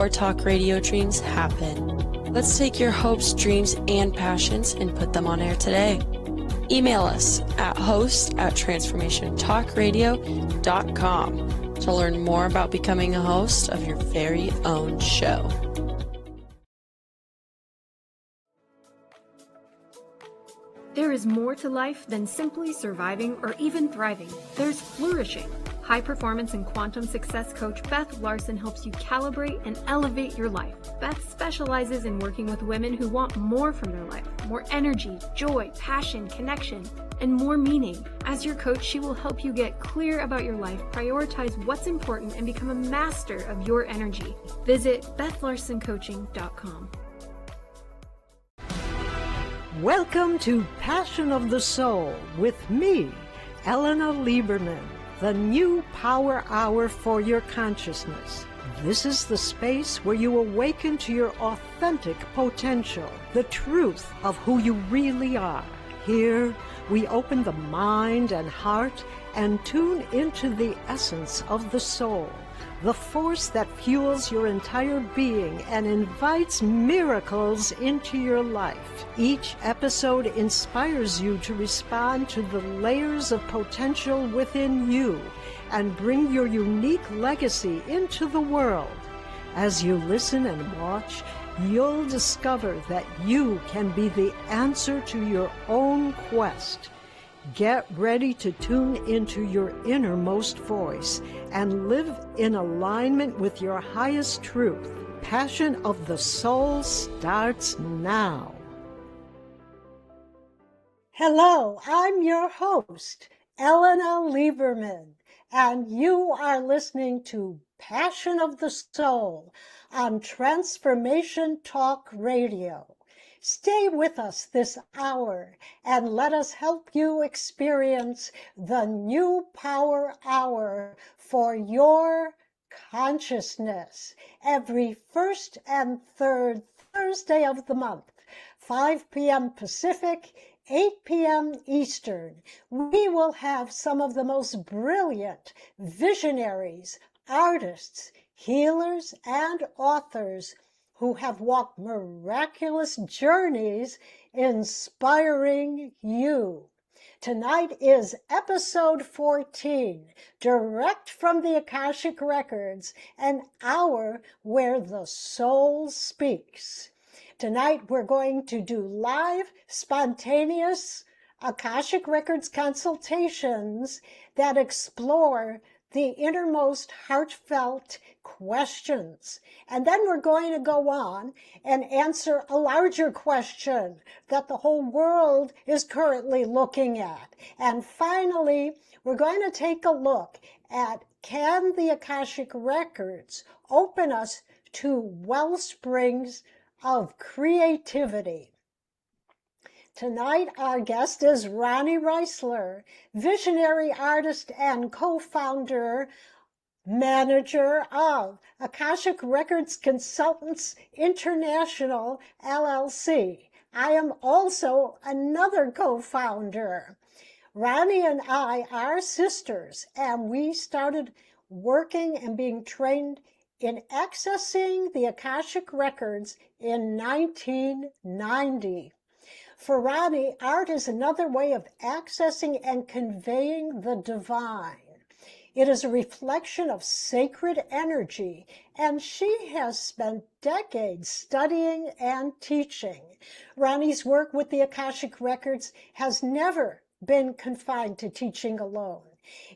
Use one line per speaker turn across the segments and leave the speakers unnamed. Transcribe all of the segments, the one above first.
Or talk radio dreams happen. Let's take your hopes, dreams, and passions and put them on air today. Email us at host@transformationtalkradio.com to learn more about becoming a host of your very own show.
There is more to life than simply surviving or even thriving. There's flourishing. High performance and quantum success coach Beth Larson helps you calibrate and elevate your life. Beth specializes in working with women who want more from their life, more energy, joy, passion, connection, and more meaning. As your coach, she will help you get clear about your life, prioritize what's important, and become a master of your energy. Visit BethLarsonCoaching.com.
Welcome to Passion of the Soul with me, Elena Lieberman, the new power hour for your consciousness. This is the space where you awaken to your authentic potential, the truth of who you really are. Here, we open the mind and heart and tune into the essence of the soul, the force that fuels your entire being and invites miracles into your life. Each episode inspires you to respond to the layers of potential within you and bring your unique legacy into the world. As you listen and watch, you'll discover that you can be the answer to your own quest. Get ready to tune into your innermost voice and live in alignment with your highest truth. Passion of the Soul starts now. Hello, I'm your host, Elena Lieberman, and you are listening to Passion of the Soul on Transformation Talk Radio. Stay with us this hour and let us help you experience the new power hour for your consciousness every first and third Thursday of the month, 5 p.m. Pacific, 8 p.m. Eastern. We will have some of the most brilliant visionaries, artists, healers, and authors who have walked miraculous journeys inspiring you. Tonight is episode 14, direct from the Akashic Records, an hour where the soul speaks. Tonight we're going to do live, spontaneous Akashic Records consultations that explore the innermost heartfelt questions. And then we're going to go on and answer a larger question that the whole world is currently looking at. And finally, we're going to take a look at, can the Akashic Records open us to well springs of creativity? Tonight, our guest is Ronnie Reisler, visionary artist and co-founder, manager of Akashic Records Consultants International, LLC. I am also another co-founder. Ronnie and I are sisters, and we started working and being trained in accessing the Akashic Records in 1990. For Ronnie, art is another way of accessing and conveying the divine. It is a reflection of sacred energy, and she has spent decades studying and teaching. Ronnie's work with the Akashic Records has never been confined to teaching alone.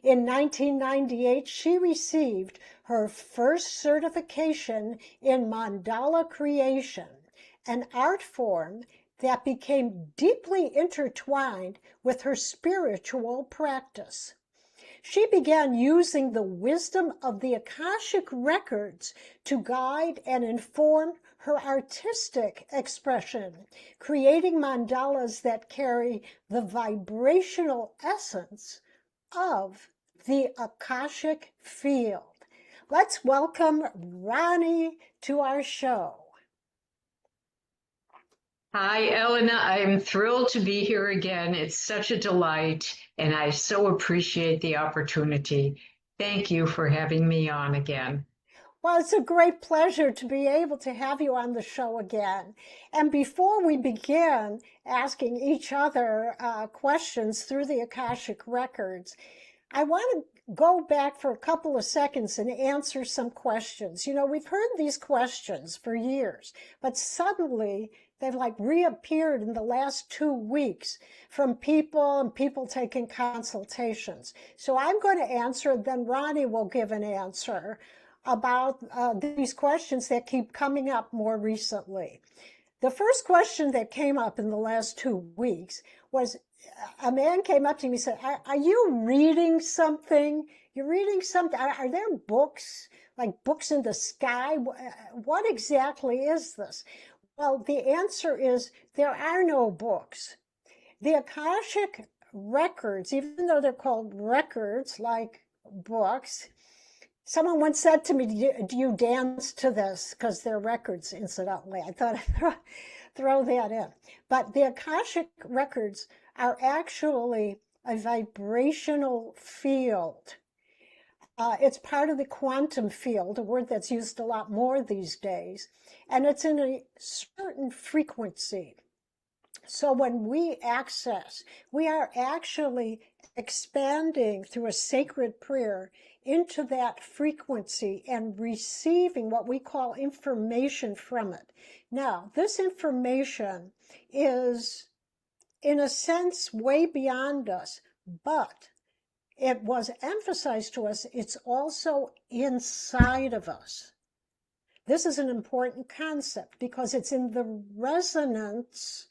In 1998, she received her first certification in mandala creation, an art form that became deeply intertwined with her spiritual practice. She began using the wisdom of the Akashic Records to guide and inform her artistic expression, creating mandalas that carry the vibrational essence of the Akashic field. Let's welcome Ronnie to our show.
Hi, Elena. I'm thrilled to be here again. It's such a delight, and I so appreciate the opportunity. Thank you for having me on again.
Well, it's a great pleasure to be able to have you on the show again. And before we begin asking each other questions through the Akashic records, I want to go back for a couple of seconds and answer some questions. You know, we've heard these questions for years, but suddenly they've like reappeared in the last 2 weeks from people and people taking consultations. So I'm going to answer, then Ronnie will give an answer about these questions that keep coming up more recently. The first question that came up in the last 2 weeks was a man came up to me and said, are you reading something? You're reading something? Are there books, like books in the sky? What exactly is this? Well, the answer is there are no books. The Akashic records, even though they're called records like books, someone once said to me, do you dance to this? Because they're records, incidentally. I thought I'd throw that in. But the Akashic records are actually a vibrational field. It's part of the quantum field, a word that's used a lot more these days. And it's in a certain frequency. So when we access, we are actually expanding through a sacred prayer into that frequency and receiving what we call information from it. Now, this information is, in a sense, way beyond us, but it was emphasized to us, it's also inside of us. This is an important concept because it's in the resonance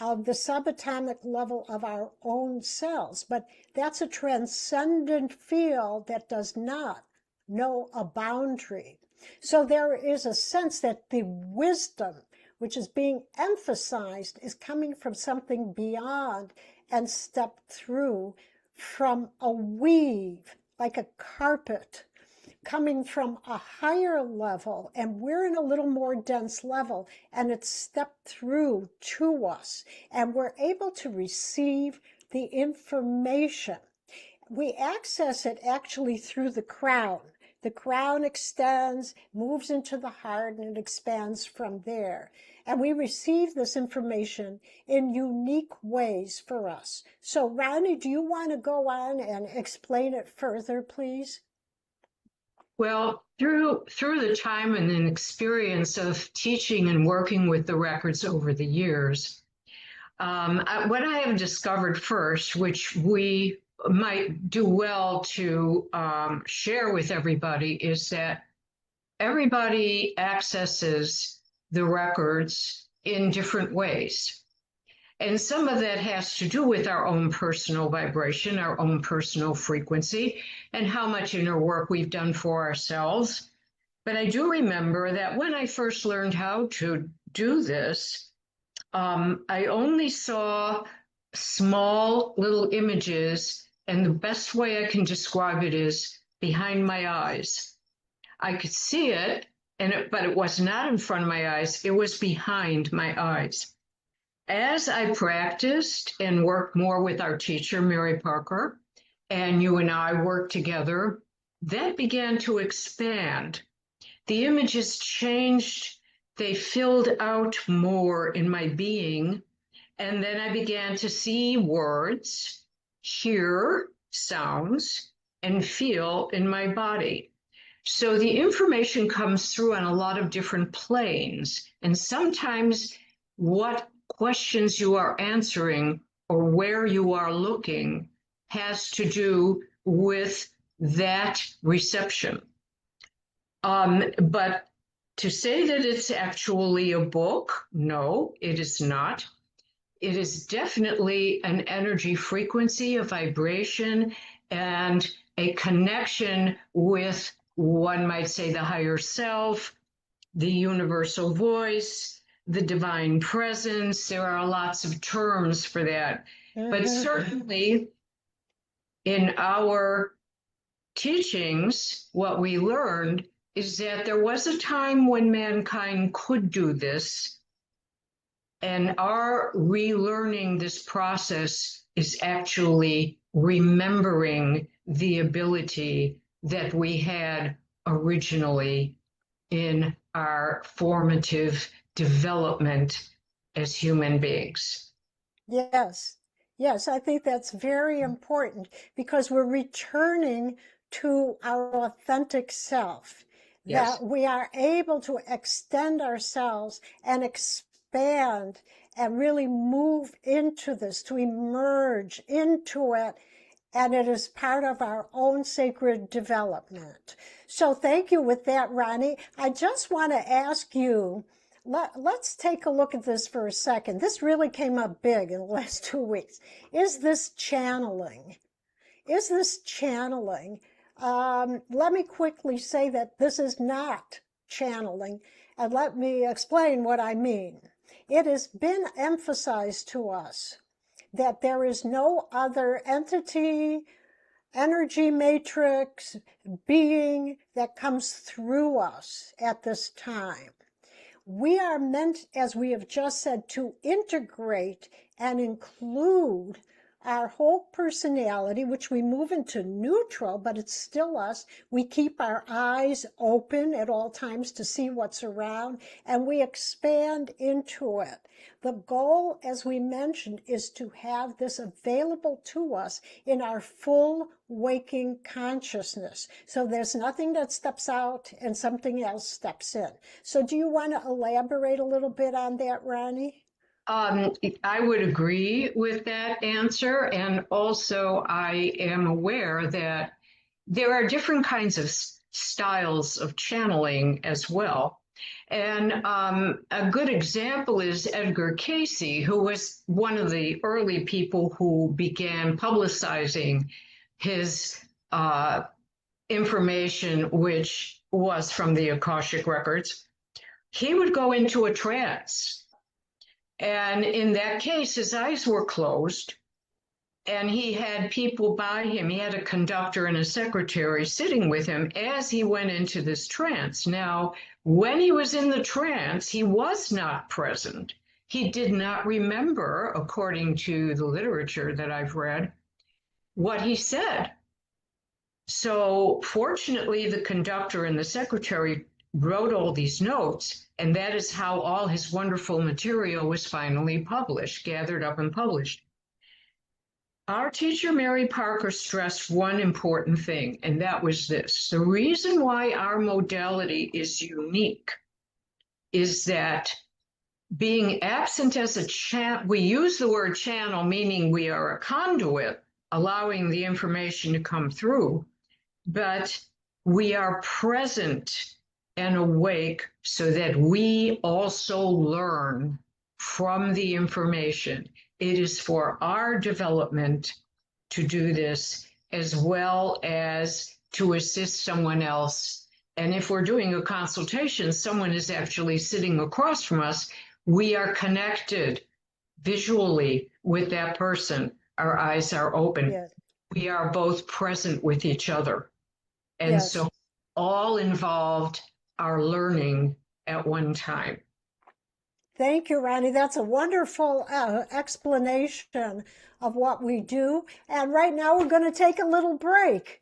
of the subatomic level of our own cells. But that's a transcendent field that does not know a boundary. So there is a sense that the wisdom which is being emphasized is coming from something beyond and stepped through from a weave, like a carpet, coming from a higher level, and we're in a little more dense level, and it's stepped through to us, and we're able to receive the information. We access it actually through the crown. The crown extends, moves into the heart, and it expands from there. And we receive this information in unique ways for us. So, Ronnie, do you want to go on and explain it further, please?
Well, through the time and an experience of teaching and working with the records over the years, what I have discovered first, which we might do well to share with everybody, is that everybody accesses the records in different ways. And some of that has to do with our own personal vibration, our own personal frequency, and how much inner work we've done for ourselves. But I do remember that when I first learned how to do this, I only saw small little images, and the best way I can describe it is behind my eyes. I could see it, but it was not in front of my eyes. It was behind my eyes. As I practiced and worked more with our teacher, Mary Parker, and you and I worked together, that began to expand. The images changed. They filled out more in my being. And then I began to see words, hear sounds, and feel in my body. So the information comes through on a lot of different planes. And sometimes what questions you are answering or where you are looking has to do with that reception. But to say that it's actually a book, no, it is not. It is definitely an energy frequency, a vibration, and a connection with, one might say, the higher self, the universal voice, the divine presence. There are lots of terms for that. But certainly in our teachings, what we learned is that there was a time when mankind could do this. And our relearning this process is actually remembering the ability that we had originally in our formative development as human beings.
Yes. Yes, I think that's very important because we're returning to our authentic self,
Yes.
that we are able to extend ourselves and expand and really move into this, to emerge into it. And it is part of our own sacred development. So thank you with that, Ronnie. I just want to ask you, let's take a look at this for a second. This really came up big in the last 2 weeks. Is this channeling? Is this channeling? Let me quickly say that this is not channeling, and let me explain what I mean. It has been emphasized to us that there is no other entity, energy matrix, being that comes through us at this time. We are meant, as we have just said, to integrate and include our whole personality, which we move into neutral, but it's still us. We keep our eyes open at all times to see what's around, and we expand into it. The goal, as we mentioned, is to have this available to us in our full waking consciousness. So there's nothing that steps out and something else steps in. So do you want to elaborate a little bit on that, Ronnie?
I would agree with that answer. And also, I am aware that there are different kinds of styles of channeling as well. And a good example is Edgar Cayce, who was one of the early people who began publicizing his information, which was from the Akashic records. He would go into a trance. And in that case, his eyes were closed and he had people by him. He had a conductor and a secretary sitting with him as he went into this trance. Now, when he was in the trance, he was not present. He did not remember, according to the literature that I've read, what he said. So, fortunately, the conductor and the secretary wrote all these notes, and that is how all his wonderful material was finally published, gathered up and published. Our teacher, Mary Parker, stressed one important thing, and that was this. The reason why our modality is unique is that being absent as a channel, we use the word channel, meaning we are a conduit, allowing the information to come through, but we are present and awake so that we also learn from the information. It is for our development to do this as well as to assist someone else. And if we're doing a consultation, someone is actually sitting across from us, we are connected visually with that person. Our eyes are open.
Yes.
We are both present with each other. And
Yes.
so all involved are learning at one time.
Thank you, Ronnie. That's a wonderful explanation of what we do. And right now we're going to take a little break.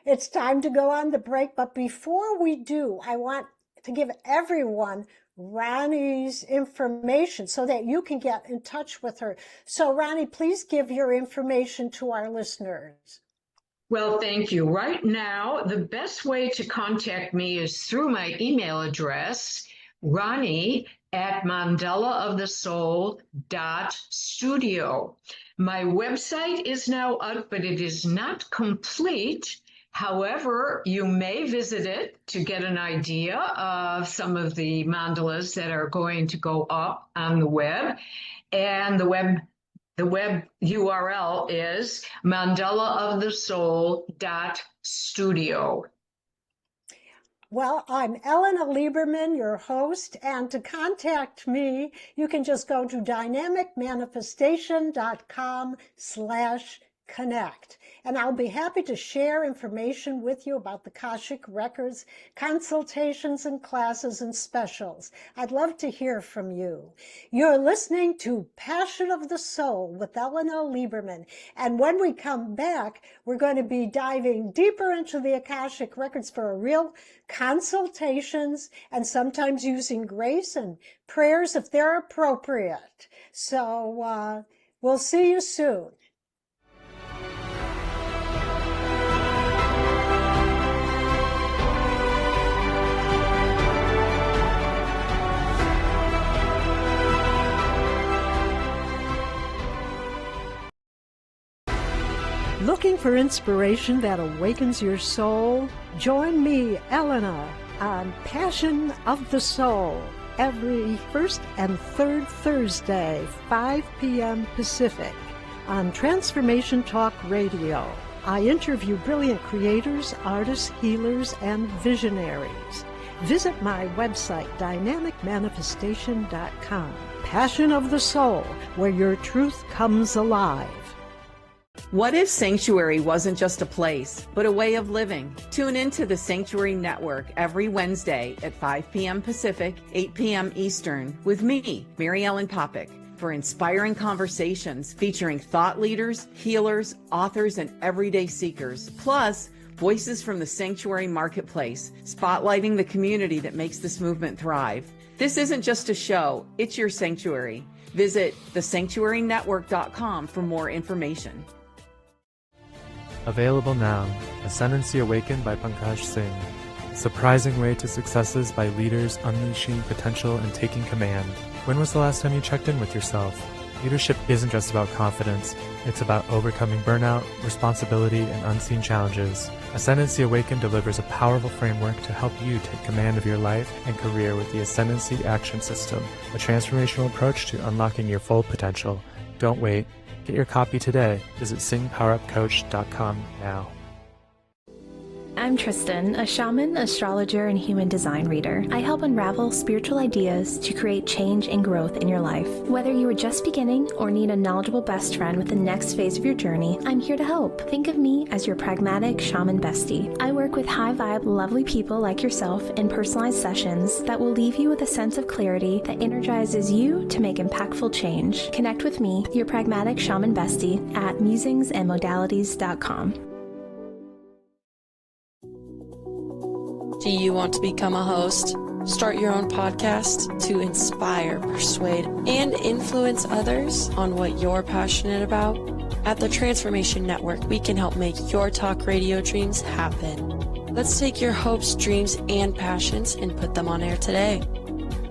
It's time to go on the break. But before we do, I want to give everyone Ronnie's information so that you can get in touch with her. So Ronnie, please give your information to our listeners.
Well, thank you. Right now, the best way to contact me is through my email address, Ronnie@mandalaofthesoul.studio. My website is now up, but it is not complete. However, you may visit it to get an idea of some of the mandalas that are going to go up on the web. And the web URL is mandalaofthesoul.studio.
Well, I'm Elena Lieberman, your host, and to contact me, you can just go to dynamicmanifestation.com/ connect. And I'll be happy to share information with you about the Akashic Records, consultations and classes and specials. I'd love to hear from you. You're listening to Passion of the Soul with Eleanor Lieberman. And when we come back, we're going to be diving deeper into the Akashic Records for a real consultations and sometimes using grace and prayers if they're appropriate. So we'll see you soon. Looking for inspiration that awakens your soul? Join me, Eleanor, on Passion of the Soul every first and third Thursday, 5 p.m. Pacific, on Transformation Talk Radio. I interview brilliant creators, artists, healers, and visionaries. Visit my website, dynamicmanifestation.com. Passion of the Soul, where your truth comes alive.
What if Sanctuary wasn't just a place, but a way of living? Tune into the Sanctuary Network every Wednesday at 5 p.m. Pacific, 8 p.m. Eastern with me, Mary Ellen Popick, for inspiring conversations featuring thought leaders, healers, authors, and everyday seekers, plus voices from the Sanctuary Marketplace, spotlighting the community that makes this movement thrive. This isn't just a show, it's your sanctuary. Visit thesanctuarynetwork.com for more information.
Available now, Ascendancy Awakened by Pankaj Singh. Surprising way to successes by leaders unleashing potential and taking command. When was the last time you checked in with yourself? Leadership isn't just about confidence, it's about overcoming burnout, responsibility, and unseen challenges. Ascendancy Awakened delivers a powerful framework to help you take command of your life and career with the Ascendancy Action System, a transformational approach to unlocking your full potential. Don't wait. Get your copy today. Visit singpowerupcoach.com now.
I'm Tristan, a shaman, astrologer, and human design reader. I help unravel spiritual ideas to create change and growth in your life. Whether you are just beginning or need a knowledgeable best friend with the next phase of your journey, I'm here to help. Think of me as your pragmatic shaman bestie. I work with high-vibe, lovely people like yourself in personalized sessions that will leave you with a sense of clarity that energizes you to make impactful change. Connect with me, your pragmatic shaman bestie, at musingsandmodalities.com.
Do you want to become a host? Start your own podcast to inspire, persuade, and influence others on what you're passionate about? At the Transformation Network, we can help make your talk radio dreams happen. Let's take your hopes, dreams, and passions and put them on air today.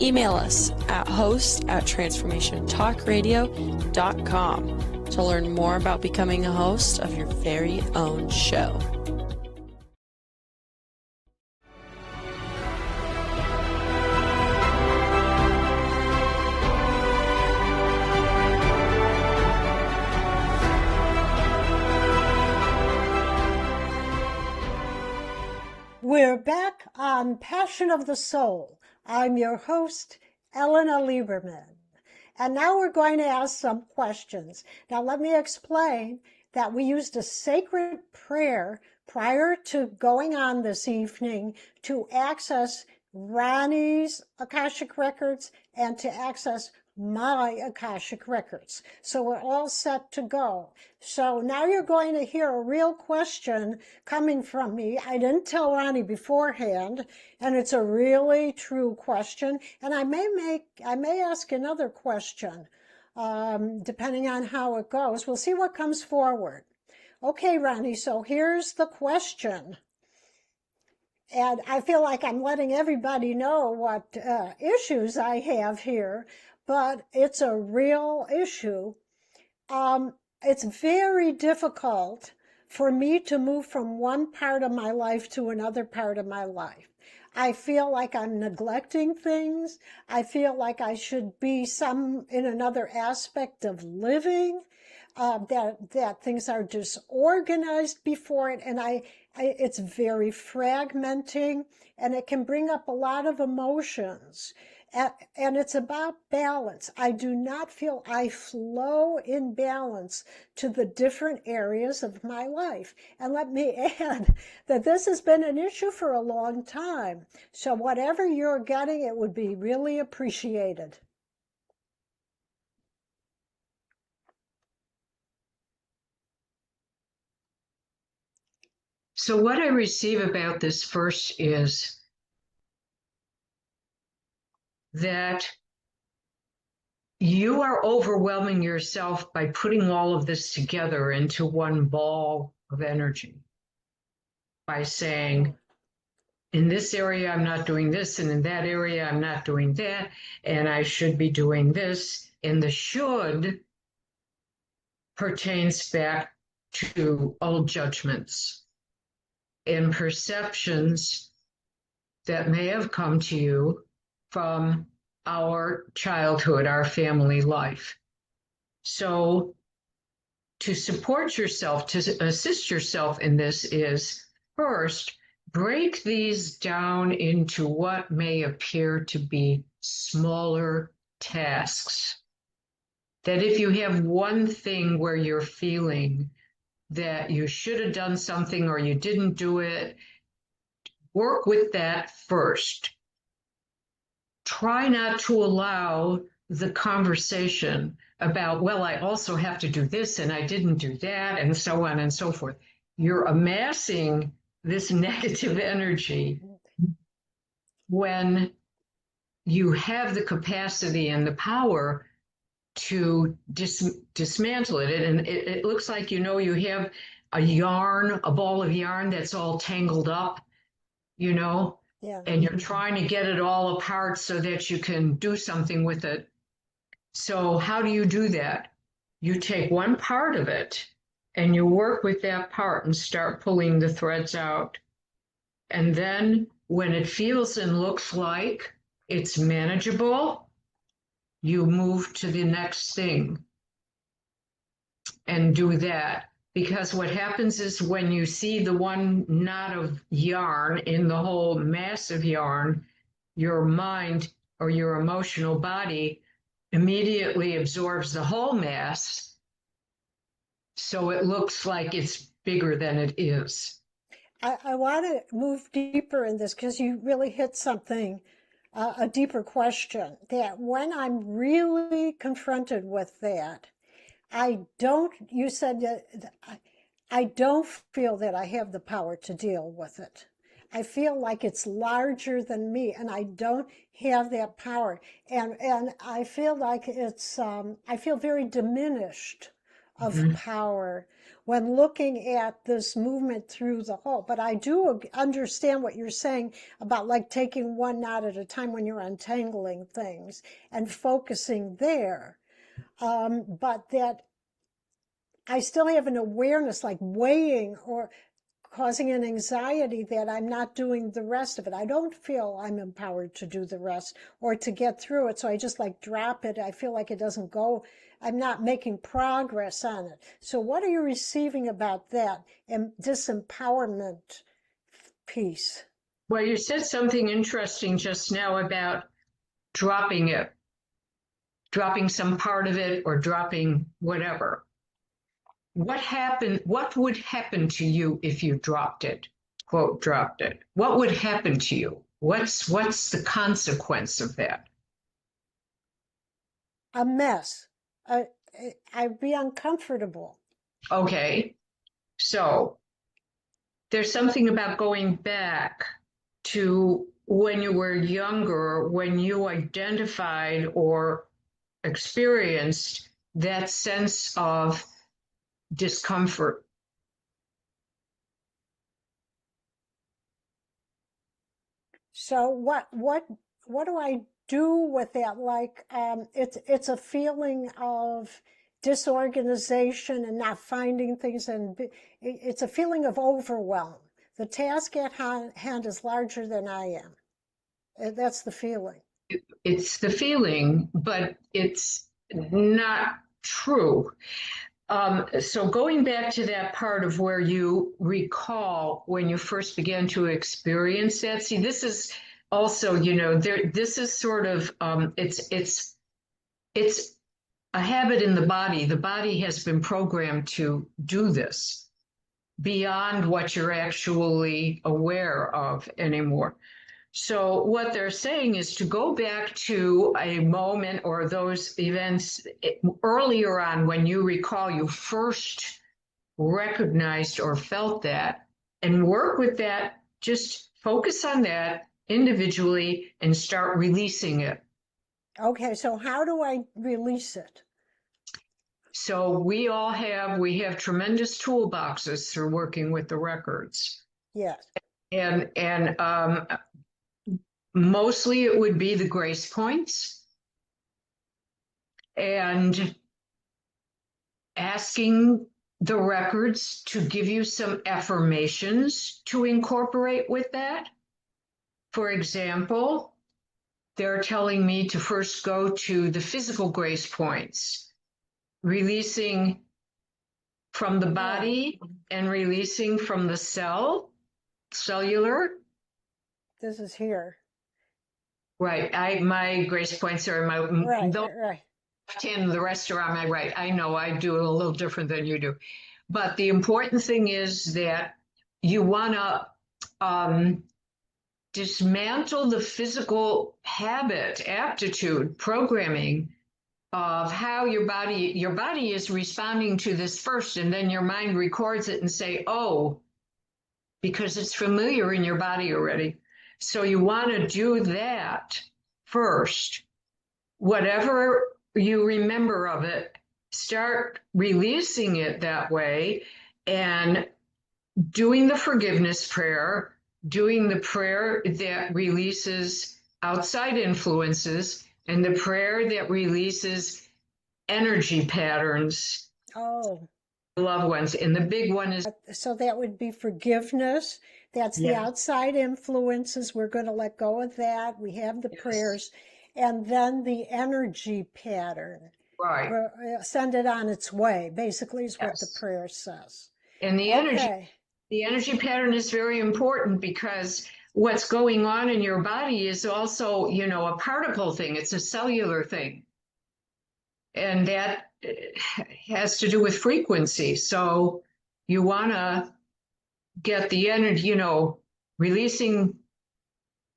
Email us at host@transformationtalkradio.com to learn more about becoming a host of your very own show.
We're back on Passion of the Soul. I'm your host, Eleanor Lieberman. And now we're going to ask some questions. Now let me explain that we used a sacred prayer prior to going on this evening to access Ronnie's Akashic Records and to access my Akashic Records. So we're all set to go. So now you're going to hear a real question coming from me. I didn't tell Ronnie beforehand, and it's a really true question. And I may ask another question, depending on how it goes. We'll see what comes forward. Okay, Ronnie, so here's the question. And I feel like I'm letting everybody know what issues I have here, but it's a real issue. It's very difficult for me to move from one part of my life to another part of my life. I feel like I'm neglecting things. I feel like I should be in another aspect of living, that things are disorganized before it, and it's very fragmenting, and it can bring up a lot of emotions. And it's about balance. I do not feel I flow in balance to the different areas of my life. And let me add that this has been an issue for a long time. So whatever you're getting, it would be really appreciated.
So what I receive about this first is that you are overwhelming yourself by putting all of this together into one ball of energy by saying, in this area, I'm not doing this, and in that area, I'm not doing that, and I should be doing this. And the should pertains back to old judgments and perceptions that may have come to you from our childhood, our family life. So to support yourself, to assist yourself in this is first, break these down into what may appear to be smaller tasks. That if you have one thing where you're feeling that you should have done something or you didn't do it, work with that first. Try not to allow the conversation about, well, I also have to do this and I didn't do that, and so on and so forth. You're amassing this negative energy when you have the capacity and the power to dismantle it. And it looks like, you have a yarn, a ball of yarn that's all tangled up,
Yeah.
and you're trying to get it all apart so that you can do something with it. So how do you do that? You take one part of it and you work with that part and start pulling the threads out. And then when it feels and looks like it's manageable, you move to the next thing and do that. Because what happens is when you see the one knot of yarn in the whole mass of yarn, your mind or your emotional body immediately absorbs the whole mass. So it looks like it's bigger than it is.
I want to move deeper in this because you really hit something, a deeper question. That when I'm really confronted with that, you said that I don't feel that I have the power to deal with it. I feel like it's larger than me and I don't have that power. And I feel like I feel very diminished of power when looking at this movement through the whole. But I do understand what you're saying about like taking one knot at a time when you're untangling things and focusing there. But that I still have an awareness like weighing or causing an anxiety that I'm not doing the rest of it. I don't feel I'm empowered to do the rest or to get through it. So I just like drop it. I feel like it doesn't go. I'm not making progress on it. So what are you receiving about that and disempowerment piece?
Well, you said something interesting just now about dropping it, dropping some part of it or dropping whatever. What would happen to you if you dropped it, quote, dropped it? What would happen to you? What's the consequence of that?
A mess. I'd be uncomfortable.
Okay, so there's something about going back to when you were younger, when you identified or experienced that sense of discomfort.
So what do I do with that? Like it's a feeling of disorganization and not finding things, and it's a feeling of overwhelm. The task at hand is larger than I am. That's the feeling.
It's the feeling, but it's not true. So going back to that part of where you recall when you first began to experience that, see, this is also, this is sort of it's a habit in the body. The body has been programmed to do this beyond what you're actually aware of anymore. So what they're saying is to go back to a moment or those events earlier on when you recall you first recognized or felt that, and work with that. Just focus on that individually and start releasing it.
Okay, so how do I release it?
So we have tremendous toolboxes through working with the records.
Yes.
And mostly it would be the grace points and asking the records to give you some affirmations to incorporate with that. For example, they're telling me to first go to the physical grace points, releasing from the body and releasing from the cellular.
This is here.
Right. My grace points are in my
right.
left hand and the rest are on my right. I know I do it a little different than you do. But the important thing is that you want to dismantle the physical habit, aptitude, programming of how your body is responding to this first, and then your mind records it and say, oh, because it's familiar in your body already. So you want to do that first. Whatever you remember of it, start releasing it that way and doing the forgiveness prayer, doing the prayer that releases outside influences, and the prayer that releases energy patterns.
Oh.
Loved ones. And the big one is.
So that would be forgiveness. That's the outside influences. We're going to let go of that. We have the prayers. And then the energy pattern.
Right.
Send it on its way, basically, is what the prayer says.
And the energy pattern is very important because what's going on in your body is also, a particle thing. It's a cellular thing. And that has to do with frequency. So you want to get the energy, releasing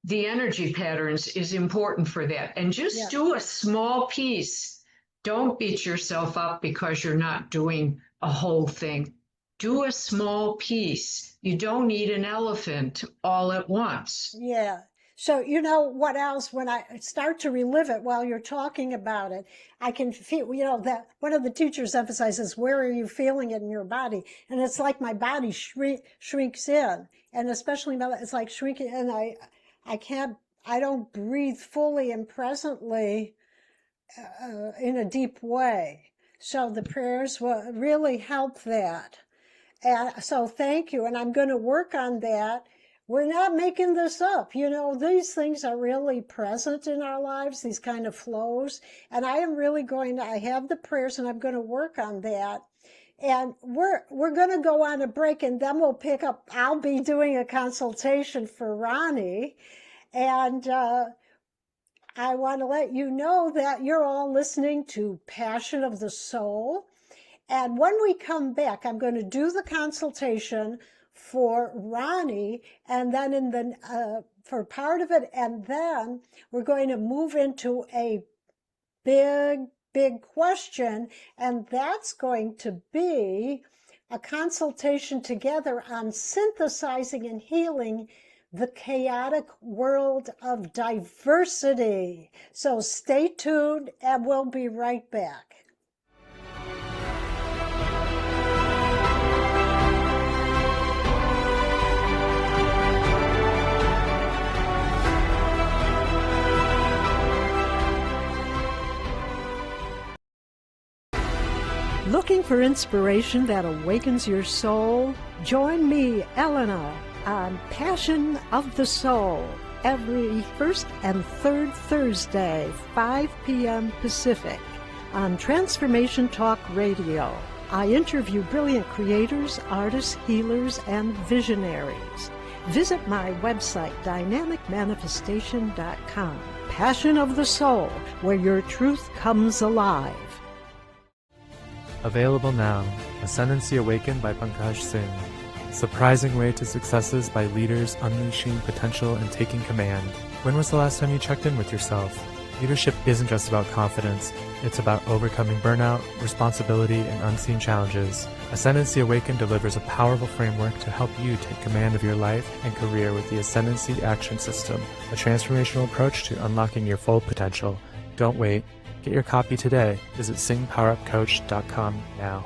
the energy patterns is important for that. And just do a small piece. Don't beat yourself up because you're not doing a whole thing. Do a small piece. You don't need an elephant all at once.
Yeah. So, what else, when I start to relive it while you're talking about it, I can feel, that one of the teachers emphasizes, where are you feeling it in your body? And it's like my body shrinks in. And especially, it's like shrinking, and I don't breathe fully and presently in a deep way. So the prayers will really help that. And so thank you. And I'm going to work on that. We're not making this up. These things are really present in our lives, these kind of flows. And I am really I have the prayers and I'm going to work on that. And we're going to go on a break and then we'll pick up. I'll be doing a consultation for Ronnie. And I want to let you know that you're all listening to Passion of the Soul. And when we come back, I'm going to do the consultation for Ronnie, and then for part of it, and then we're going to move into a big question, and that's going to be a consultation together on synthesizing and healing the chaotic world of diversity. So stay tuned, and we'll be right back. Looking for inspiration that awakens your soul? Join me, Elena, on Passion of the Soul every first and third Thursday, 5 p.m. Pacific, on Transformation Talk Radio. I interview brilliant creators, artists, healers, and visionaries. Visit my website, dynamicmanifestation.com. Passion of the Soul, where your truth comes alive.
Available now, Ascendancy Awakened by Pankaj Singh. Surprising Way to Successes by Leaders Unleashing Potential and Taking Command. When was the last time you checked in with yourself? Leadership isn't just about confidence. It's about overcoming burnout, responsibility, and unseen challenges. Ascendancy Awakened delivers a powerful framework to help you take command of your life and career with the Ascendancy Action System, a transformational approach to unlocking your full potential. Don't wait. Get your copy today. Visit singpowerupcoach.com now.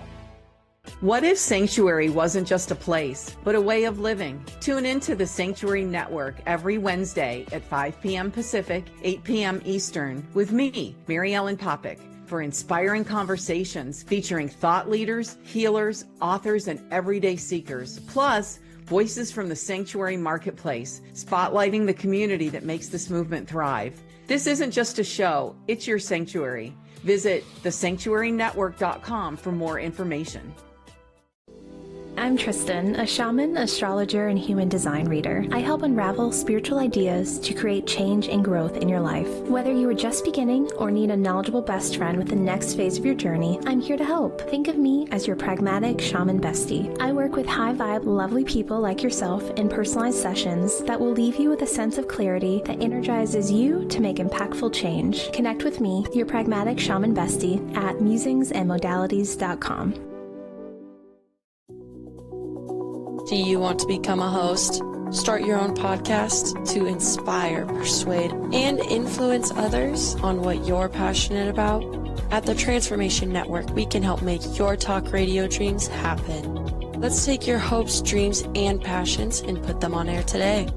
What if Sanctuary wasn't just a place, but a way of living? Tune into the Sanctuary Network every Wednesday at 5 p.m. Pacific, 8 p.m. Eastern with me, Mary Ellen Popick, for inspiring conversations featuring thought leaders, healers, authors, and everyday seekers, plus voices from the Sanctuary Marketplace, spotlighting the community that makes this movement thrive. This isn't just a show, it's your sanctuary. Visit thesanctuarynetwork.com for more information.
I'm Tristan, a shaman, astrologer, and human design reader. I help unravel spiritual ideas to create change and growth in your life. Whether you are just beginning or need a knowledgeable best friend with the next phase of your journey, I'm here to help. Think of me as your pragmatic shaman bestie. I work with high-vibe, lovely people like yourself in personalized sessions that will leave you with a sense of clarity that energizes you to make impactful change. Connect with me, your pragmatic shaman bestie, at musingsandmodalities.com.
Do you want to become a host? Start your own podcast to inspire, persuade, and influence others on what you're passionate about? At the Transformation Network, we can help make your talk radio dreams happen. Let's take your hopes, dreams, and passions and put them on air today.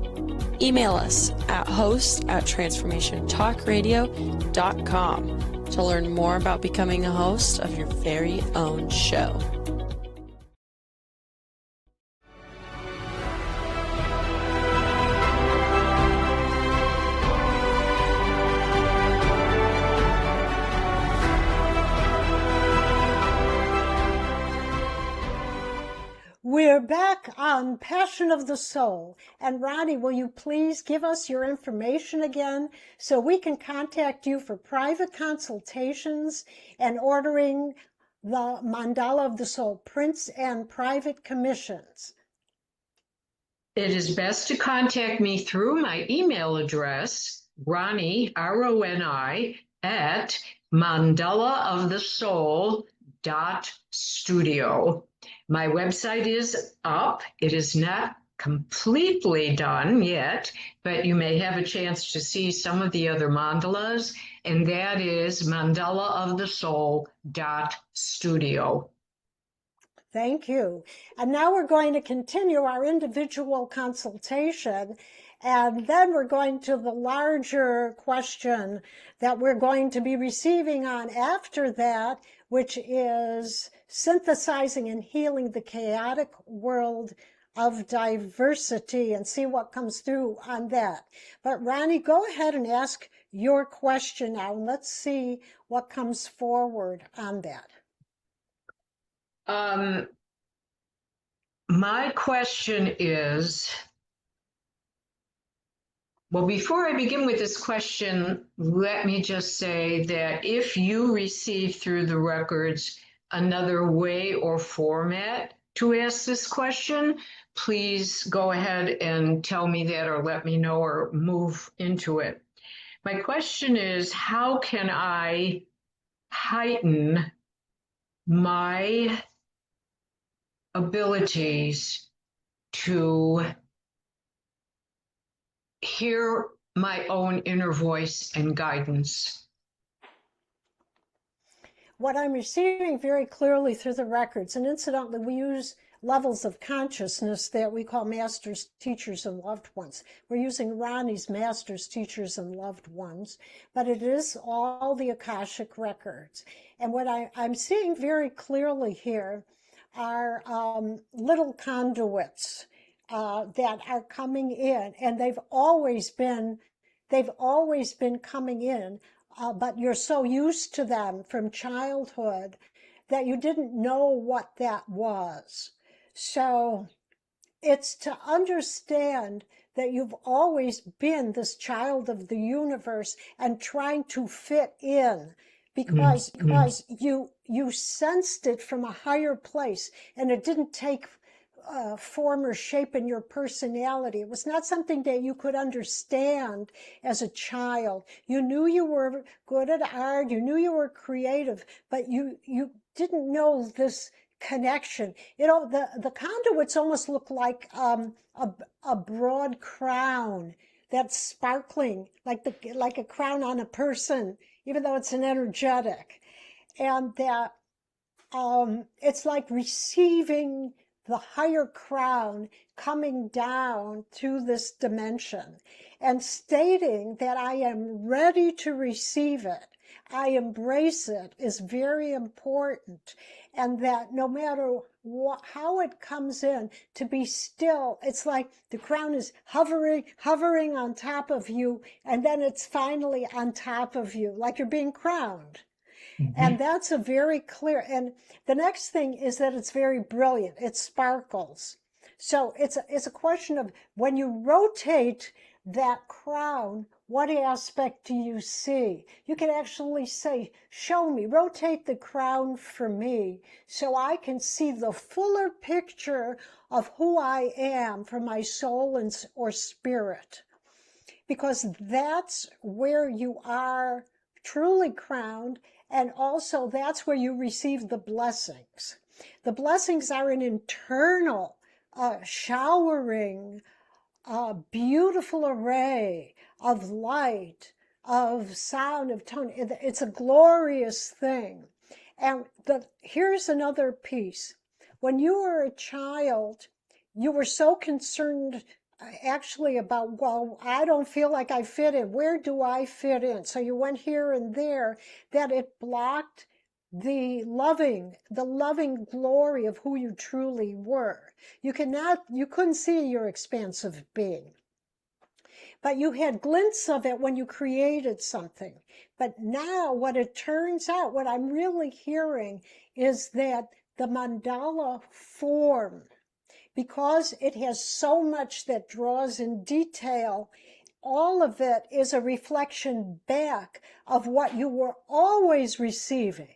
Email us at host@transformationtalkradio.com to learn more about becoming a host of your very own show.
We're back on Passion of the Soul. And Ronnie, will you please give us your information again so we can contact you for private consultations and ordering the Mandala of the Soul prints and private commissions?
It is best to contact me through my email address, Ronnie, R-O-N-I, at mandalaofthesoul.studio. My website is up. It is not completely done yet, but you may have a chance to see some of the other mandalas, and that is mandalaofthesoul.studio.
Thank you. And now we're going to continue our individual consultation, and then we're going to the larger question that we're going to be receiving on after that, which is synthesizing and healing the chaotic world of diversity, and see what comes through on that. But Ronnie, go ahead and ask your question now, and let's see what comes forward on that.
My question is, well, before I begin with this question, let me just say that if you receive through the records another way or format to ask this question, please go ahead and tell me that or let me know or move into it. My question is, how can I heighten my abilities to hear my own inner voice and guidance?
What I'm receiving very clearly through the records, and incidentally, we use levels of consciousness that we call masters, teachers, and loved ones. We're using Ronnie's masters, teachers, and loved ones, but it is all the Akashic records. And what I'm seeing very clearly here are little conduits that are coming in, and they've always been coming in, but you're so used to them from childhood that you didn't know what that was. So it's to understand that you've always been this child of the universe and trying to fit in because you sensed it from a higher place, and it didn't take form or shape in your personality. It was not something that you could understand as a child. You knew you were good at art, you knew you were creative, but you didn't know this connection. The conduits almost look like a broad crown that's sparkling, like a crown on a person, even though it's an energetic. And that it's like receiving the higher crown coming down to this dimension and stating that I am ready to receive it. I embrace it is very important, and that no matter how it comes in, to be still. It's like the crown is hovering on top of you, and then it's finally on top of you, like you're being crowned. And that's a very clear, and the next thing is that it's very brilliant. It sparkles. So it's a question of when you rotate that crown, what aspect do you see? You can actually say, show me, rotate the crown for me so I can see the fuller picture of who I am for my soul and or spirit. Because that's where you are truly crowned, and also that's where you receive the blessings. The blessings are an internal showering, beautiful array of light, of sound, of tone. It's a glorious thing. And here's another piece. When you were a child, you were so concerned actually about, well, I don't feel like I fit in. Where do I fit in? So you went here and there, that it blocked the loving glory of who you truly were. You couldn't see your expansive being. But you had glints of it when you created something. But now what it turns out, what I'm really hearing is that the mandala form, because it has so much that draws in detail, all of it is a reflection back of what you were always receiving.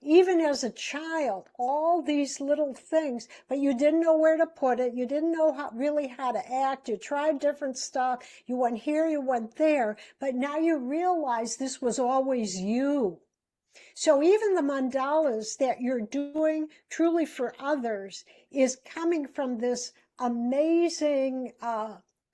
Even as a child, all these little things, but you didn't know where to put it. You didn't know really how to act. You tried different stuff. You went here, you went there, but now you realize this was always you. So even the mandalas that you're doing truly for others is coming from this amazing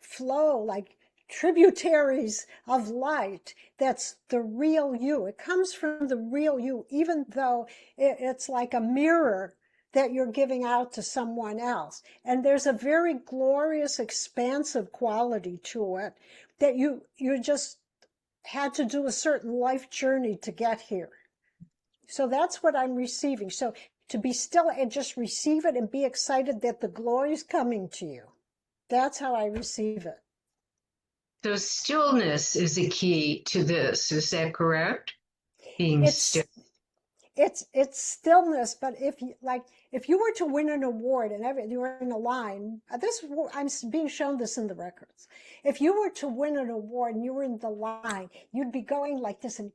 flow, like tributaries of light. That's the real you. It comes from the real you, even though it's like a mirror that you're giving out to someone else. And there's a very glorious, expansive quality to it that you just had to do a certain life journey to get here. So that's what I'm receiving. So to be still and just receive it and be excited that the glory is coming to you. That's how I receive it.
So stillness is a key to this. Is that correct? Being still.
It's stillness, but if you were to win an award and you were in a line, I'm being shown this in the records. If you were to win an award and you were in the line, you'd be going like this, and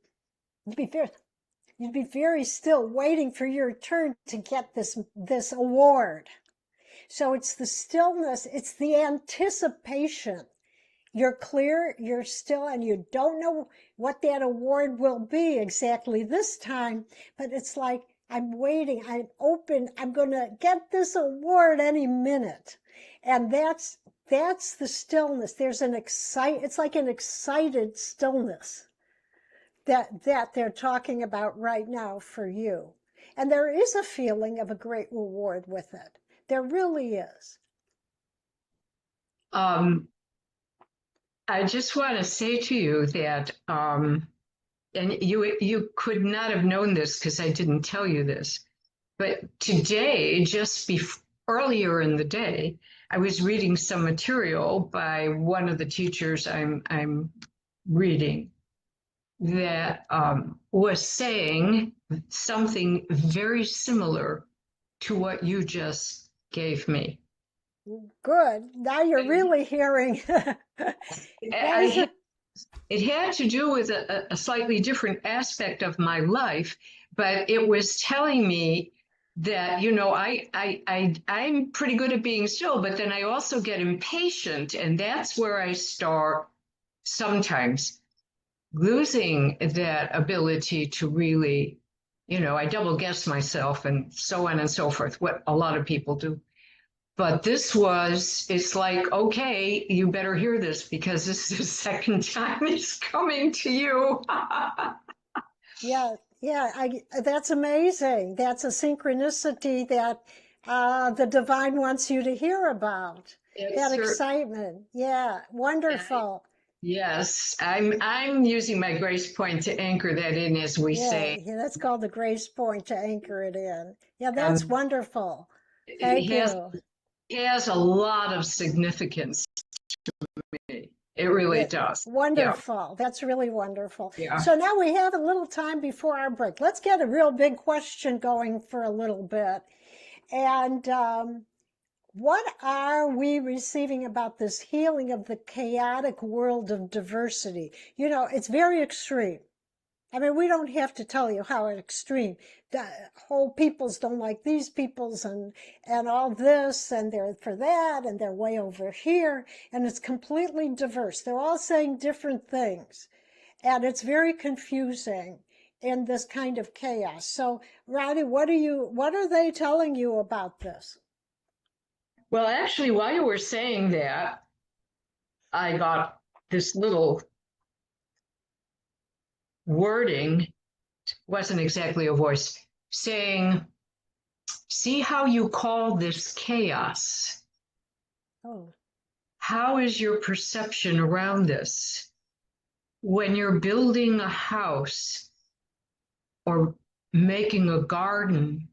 you'd be very still, waiting for your turn to get this award. So it's the stillness, it's the anticipation. You're clear, you're still, and you don't know what that award will be exactly this time, but it's like, I'm waiting, I'm open, I'm going to get this award any minute. And that's the stillness. It's like an excited stillness that they're talking about right now for you. And there is a feeling of a great reward with it. There really is.
I just want to say to you that, and you could not have known this because I didn't tell you this, but today, earlier in the day, I was reading some material by one of the teachers I'm reading that was saying something very similar to what you just gave me.
Good. Now you're really hearing. Guys,
It had to do with a slightly different aspect of my life, but it was telling me that, I'm pretty good at being still, but then I also get impatient, and that's where I start sometimes losing that ability to really, I double guess myself and so on and so forth, what a lot of people do. But it's like, okay, you better hear this because this is the second time it's coming to you.
yeah, that's amazing. That's a synchronicity that the divine wants you to hear about. That
It's
excitement. Yeah, wonderful.
yes, I'm using my grace point to anchor that in, as we
Yeah,
say.
yeah, that's called the grace point to anchor it in. Yeah, that's
Um,
wonderful. Thank
it has
you.
it has a lot of significance to me. It really
Yeah,
does. Yeah,
wonderful. That's really wonderful.
yeah.
So now we have a little time before our break. Let's get a real big question going for a little bit. And what are we receiving about this healing of the chaotic world of diversity? You know, it's very extreme. I mean, we don't have to tell you how extreme. The whole peoples don't like these peoples and all this, and they're for that, and they're way over here, and it's completely diverse. They're all saying different things, and it's very confusing in this kind of chaos. So, Ronnie, what are they telling you about this?
Well, actually, while you were saying that, I got this little wording, wasn't exactly a voice, saying, see how you call this chaos.
Oh,
How is your perception around this? When you're building a house or making a garden,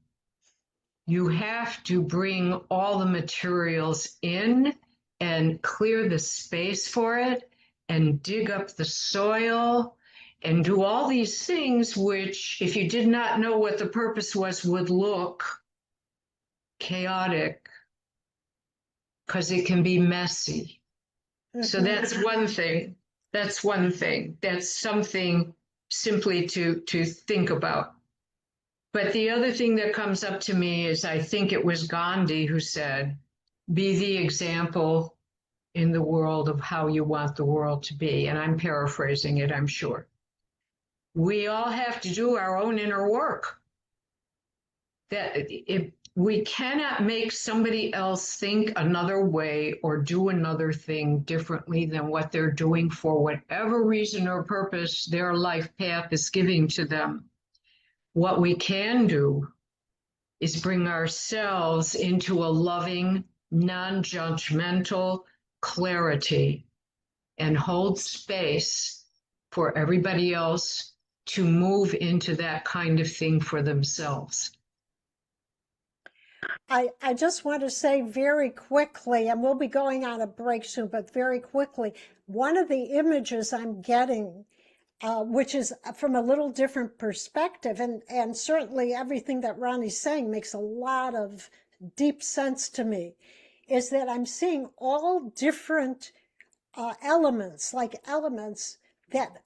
you have to bring all the materials in and clear the space for it and dig up the soil and do all these things, which, if you did not know what the purpose was, would look chaotic because it can be messy. So
mm-hmm.
that's one thing. That's one thing. That's something simply to think about. But the other thing that comes up to me is I think it was Gandhi who said, be the example in the world of how you want the world to be. And I'm paraphrasing it, I'm sure. We all have to do our own inner work. That if we cannot make somebody else think another way or do another thing differently than what they're doing for whatever reason or purpose their life path is giving to them. What we can do is bring ourselves into a loving, non-judgmental clarity and hold space for everybody else to move into that kind of thing for themselves.
I just want to say very quickly, and we'll be going on a break soon, but very quickly, one of the images I'm getting, which is from a little different perspective, and certainly everything that Ronnie's saying makes a lot of deep sense to me, is that I'm seeing all different elements, like elements that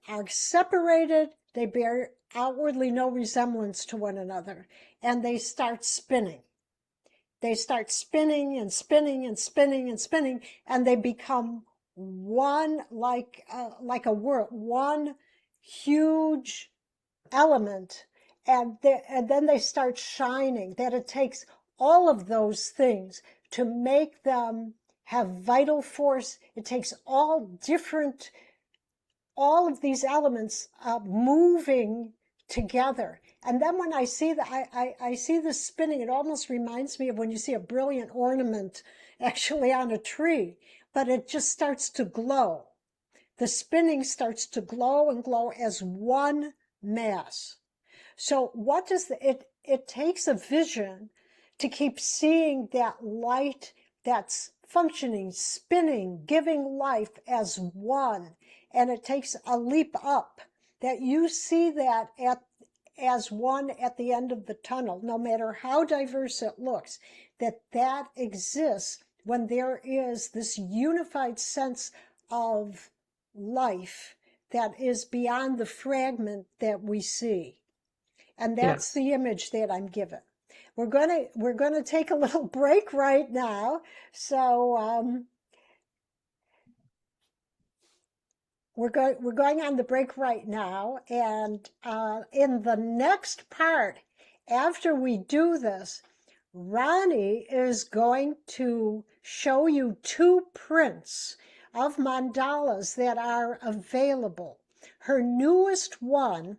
are separated, they bear outwardly no resemblance to one another, and they start spinning. They start spinning and spinning and spinning and spinning, and they become one, like a world, one huge element, and then they start shining. That it takes all of those things to make them have vital force. It takes all of these elements moving together. And then when I see that, I see this spinning, it almost reminds me of when you see a brilliant ornament actually on a tree, but it just starts to glow. The spinning starts to glow and glow as one mass. So what does it takes a vision to keep seeing that light that's functioning, spinning, giving life as one. And it takes a leap up that you see that as one at the end of the tunnel, no matter how diverse it looks, that exists when there is this unified sense of life that is beyond the fragment that we see. And that's
Yes.
the image that I'm given. We're gonna take a little break right now. So we're going on the break right now, and in the next part, after we do this, Ronnie is going to show you 2 prints of mandalas that are available. Her newest one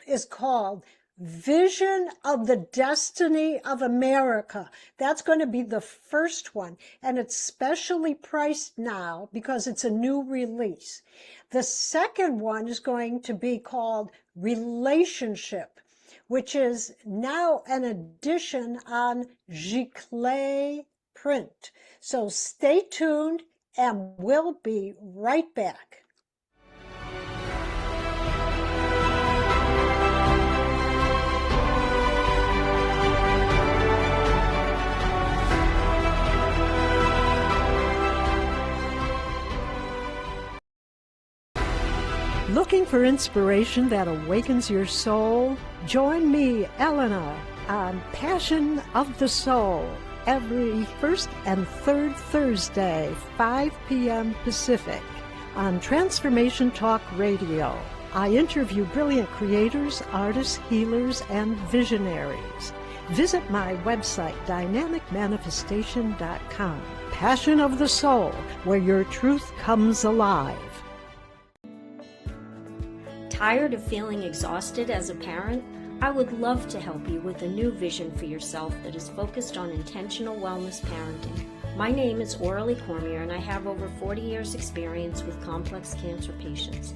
is called Vision of the Destiny of America. That's going to be the first one, and it's specially priced now because it's a new release. The second one is going to be called Relationship, which is now an edition on giclée print. So stay tuned, and we'll be right back. Looking for inspiration that awakens your soul? Join me, Elena, on Passion of the Soul every first and third Thursday, 5 p.m. Pacific, on Transformation Talk Radio. I interview brilliant creators, artists, healers, and visionaries. Visit my website, dynamicmanifestation.com. Passion of the Soul, where your truth comes alive.
Tired of feeling exhausted as a parent? I would love to help you with a new vision for yourself that is focused on intentional wellness parenting. My name is Aurelie Cormier, and I have over 40 years' experience with complex cancer patients.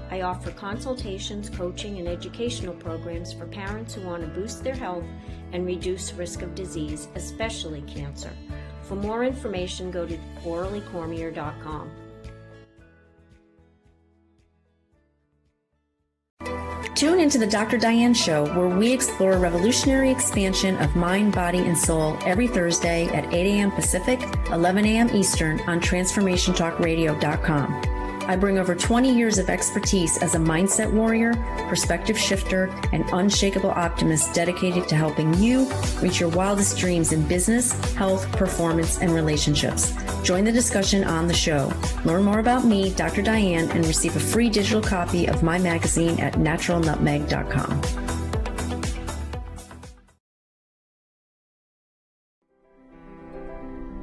I offer consultations, coaching, and educational programs for parents who want to boost their health and reduce risk of disease, especially cancer. For more information, go to aureliecormier.com. Tune into the Dr. Diane Show, where we explore a revolutionary expansion of mind, body, and soul every Thursday at 8 a.m. Pacific, 11 a.m. Eastern on TransformationTalkRadio.com. I bring over 20 years of expertise as a mindset warrior, perspective shifter, and unshakable optimist dedicated to helping you reach your wildest dreams in business, health, performance, and relationships. Join the discussion on the show. Learn more about me, Dr. Diane, and receive a free digital copy of my magazine at naturalnutmeg.com.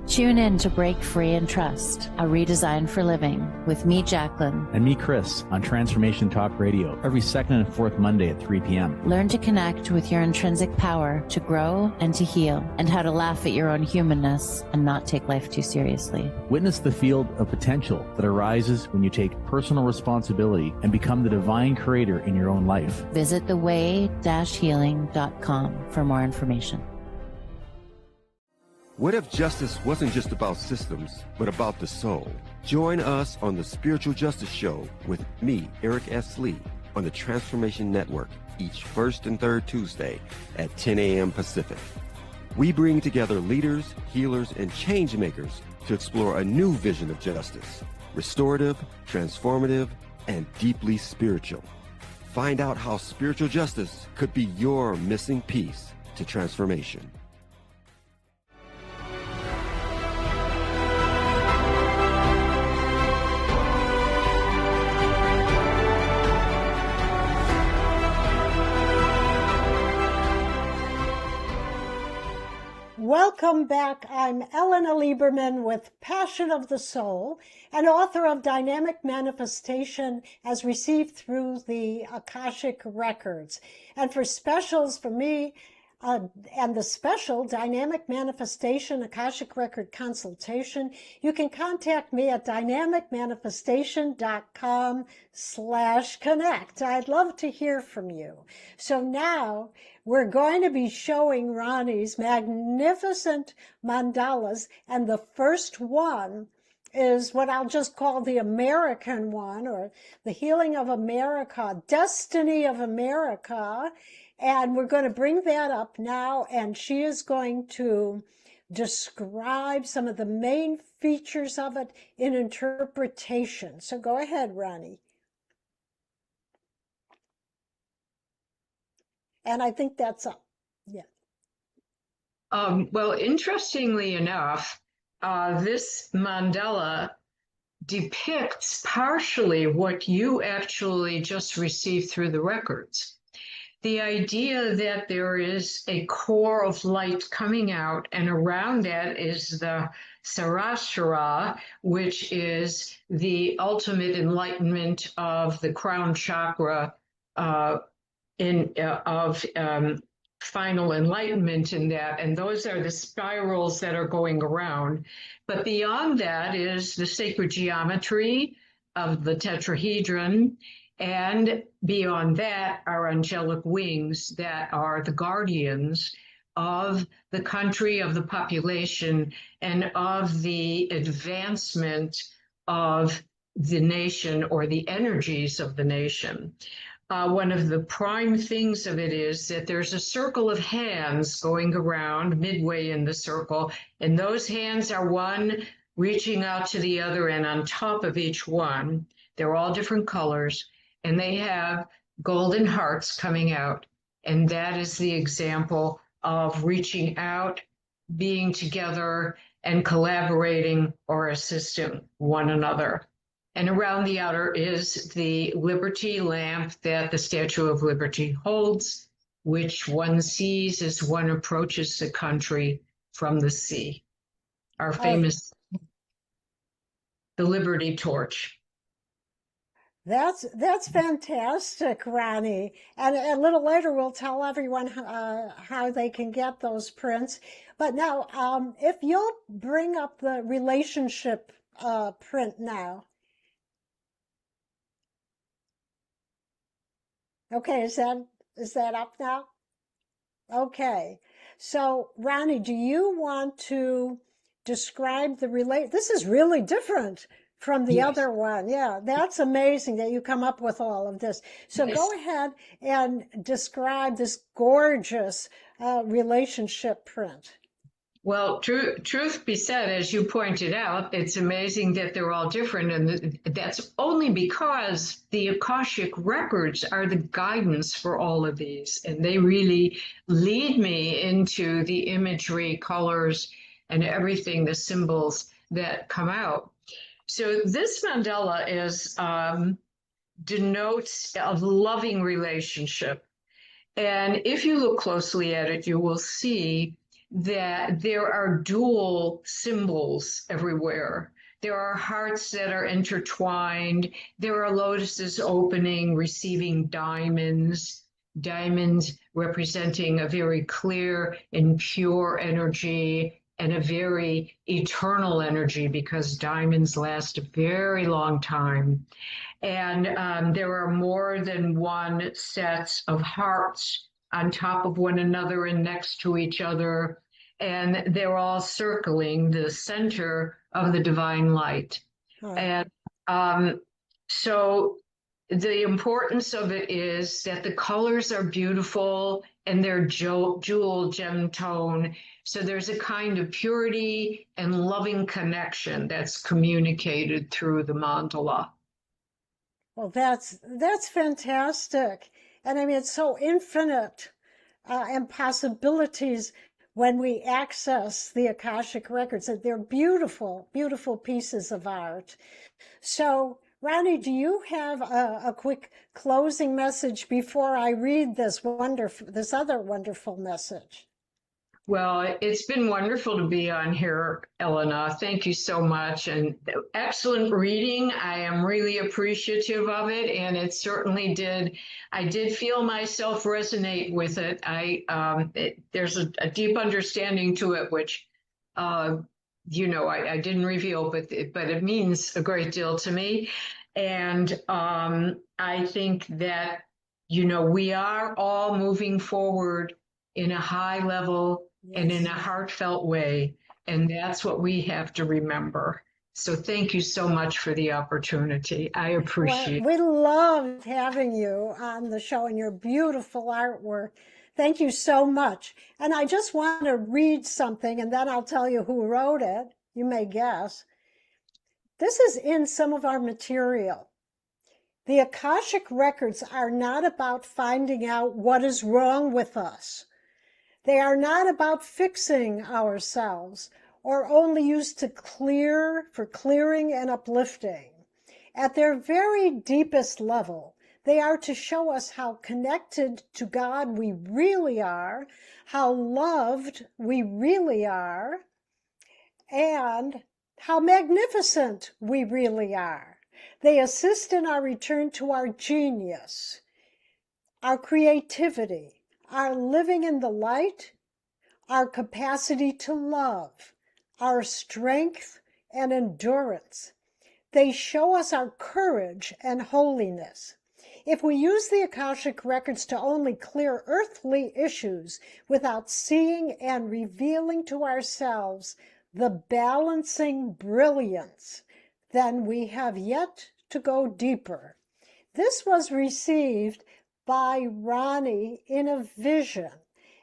Tune in to Break Free and Trust, a redesign for living, with me, Jacqueline.
And me, Chris, on Transformation Talk Radio, every second and fourth Monday at 3 p.m.
Learn to connect with your intrinsic power to grow and to heal, and how to laugh at your own humanness and not take life too seriously.
Witness the field of potential that arises when you take personal responsibility and become the divine creator in your own life.
Visit theway-healing.com for more information.
What if justice wasn't just about systems, but about the soul? Join us on the Spiritual Justice Show with me, Eric S. Lee, on the Transformation Network each first and third Tuesday at 10 a.m. Pacific. We bring together leaders, healers, and change makers to explore a new vision of justice, restorative, transformative, and deeply spiritual. Find out how spiritual justice could be your missing piece to transformation.
Welcome back. I'm Elena Lieberman with Passion of the Soul, and author of Dynamic Manifestation as received through the Akashic Records. And for specials for me, and the special Dynamic Manifestation Akashic Record consultation, you can contact me at dynamicmanifestation.com/connect. I'd love to hear from you. So now we're going to be showing Ronnie's magnificent mandalas, and the first one is what I'll just call the American one, or the Healing of America, Destiny of America. And we're going to bring that up now, and she is going to describe some of the main features of it in interpretation. So go ahead, Ronnie. And I think that's all. Yeah.
Well, interestingly enough, this mandala depicts partially what you actually just received through the records. The idea that there is a core of light coming out, and around that is the Sarashara, which is the ultimate enlightenment of the crown chakra, of final enlightenment in that, and those are the spirals that are going around. But beyond that is the sacred geometry of the tetrahedron, and beyond that are angelic wings that are the guardians of the country, of the population, and of the advancement of the nation, or the energies of the nation. One of the prime things of it is that there's a circle of hands going around midway in the circle, and those hands are one reaching out to the other, and on top of each one, they're all different colors, and they have golden hearts coming out. And that is the example of reaching out, being together, and collaborating or assisting one another. And around the outer is the Liberty lamp that the Statue of Liberty holds, which one sees as one approaches the country from the sea. Our famous, the Liberty torch.
That's fantastic, Ronnie. And a little later, we'll tell everyone how they can get those prints. But now, if you'll bring up the relationship print now. Okay, is that up now? Okay. So, Ronnie, do you want to describe this is really different from the other one. Yeah, that's amazing that you come up with all of this. So go ahead and describe this gorgeous relationship print.
Well, truth be said, as you pointed out, it's amazing that they're all different. And that's only because the Akashic records are the guidance for all of these. And they really lead me into the imagery, colors, and everything, the symbols that come out. So this mandala denotes a loving relationship. And if you look closely at it, you will see that there are dual symbols everywhere. There are hearts that are intertwined. There are lotuses opening, receiving diamonds, diamonds representing a very clear and pure energy and a very eternal energy, because diamonds last a very long time. And there are more than one set of hearts on top of one another and next to each other, and they're all circling the center of the divine light. And so the importance of it is that the colors are beautiful and they're jewel gem tone. So there's a kind of purity and loving connection that's communicated through the mandala.
Well, that's fantastic. And I mean, it's so infinite and possibilities when we access the Akashic records. They're beautiful, beautiful pieces of art. So, Ronnie, do you have a quick closing message before I read this other wonderful message?
Well, it's been wonderful to be on here, Elena. Thank you so much. And excellent reading. I am really appreciative of it. And it certainly I did feel myself resonate with it. There's a deep understanding to it, which, I didn't reveal, but it means a great deal to me. And I think that, we are all moving forward in a high level and in a heartfelt way. And that's what we have to remember. So thank you so much for the opportunity. I appreciate it.
We loved having you on the show and your beautiful artwork. Thank you so much. And I just want to read something, and then I'll tell you who wrote it. You may guess. This is in some of our material. The Akashic records are not about finding out what is wrong with us. They are not about fixing ourselves or only used to for clearing and uplifting. At their very deepest level, they are to show us how connected to God we really are, how loved we really are, and how magnificent we really are. They assist in our return to our genius, our creativity, our living in the light, our capacity to love, our strength and endurance. They show us our courage and holiness. If we use the Akashic records to only clear earthly issues without seeing and revealing to ourselves the balancing brilliance, then we have yet to go deeper. This was received by Ronnie in a vision,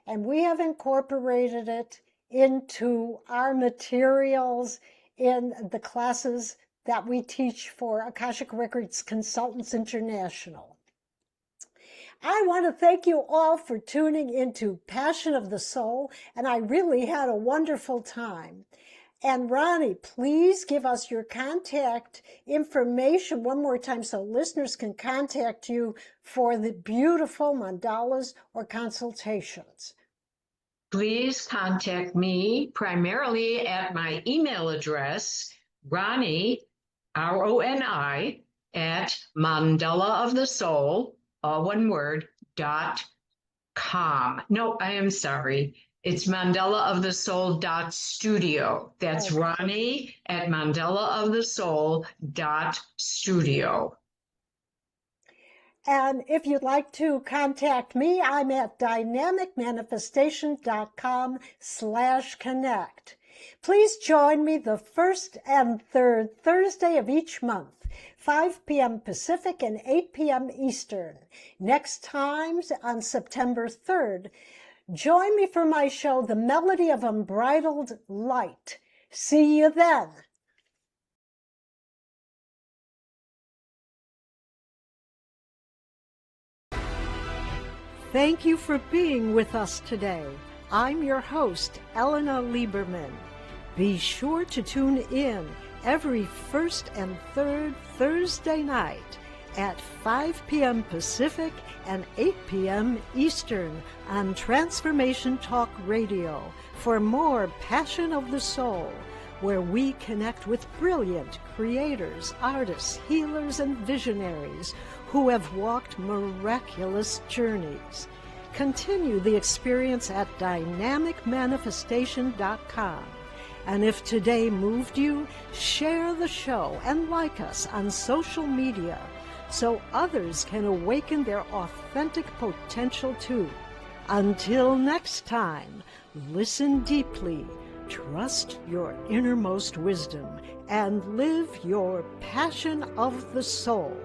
and we have incorporated it into our materials in the classes that we teach for Akashic Records Consultants International. I want to thank you all for tuning into Passion of the Soul, and I really had a wonderful time. And Ronnie, please give us your contact information one more time so listeners can contact you for the beautiful mandalas or consultations.
Please contact me primarily at my email address, Ronnie, R-O-N-I, at mandalaofthesoul, all one word, .com. No, I am sorry. It's mandalaofthesoul.studio. That's
Okay.
Ronnie at mandalaofthesoul.studio.
And if you'd like to contact me, I'm at dynamicmanifestation.com/connect. Please join me the first and third Thursday of each month, 5 p.m. Pacific and 8 p.m. Eastern. Next time on September 3rd, join me for my show, The Melody of Unbridled Light. See you then. Thank you for being with us today. I'm your host, Elena Lieberman. Be sure to tune in every first and third Thursday night at 5 p.m. Pacific and 8 p.m. Eastern on Transformation Talk Radio for more Passion of the Soul, where we connect with brilliant creators, artists, healers, and visionaries who have walked miraculous journeys. Continue the experience at dynamicmanifestation.com. And if today moved you, share the show and like us on social media so others can awaken their authentic potential too. Until next time, listen deeply, trust your innermost wisdom, and live your passion of the soul.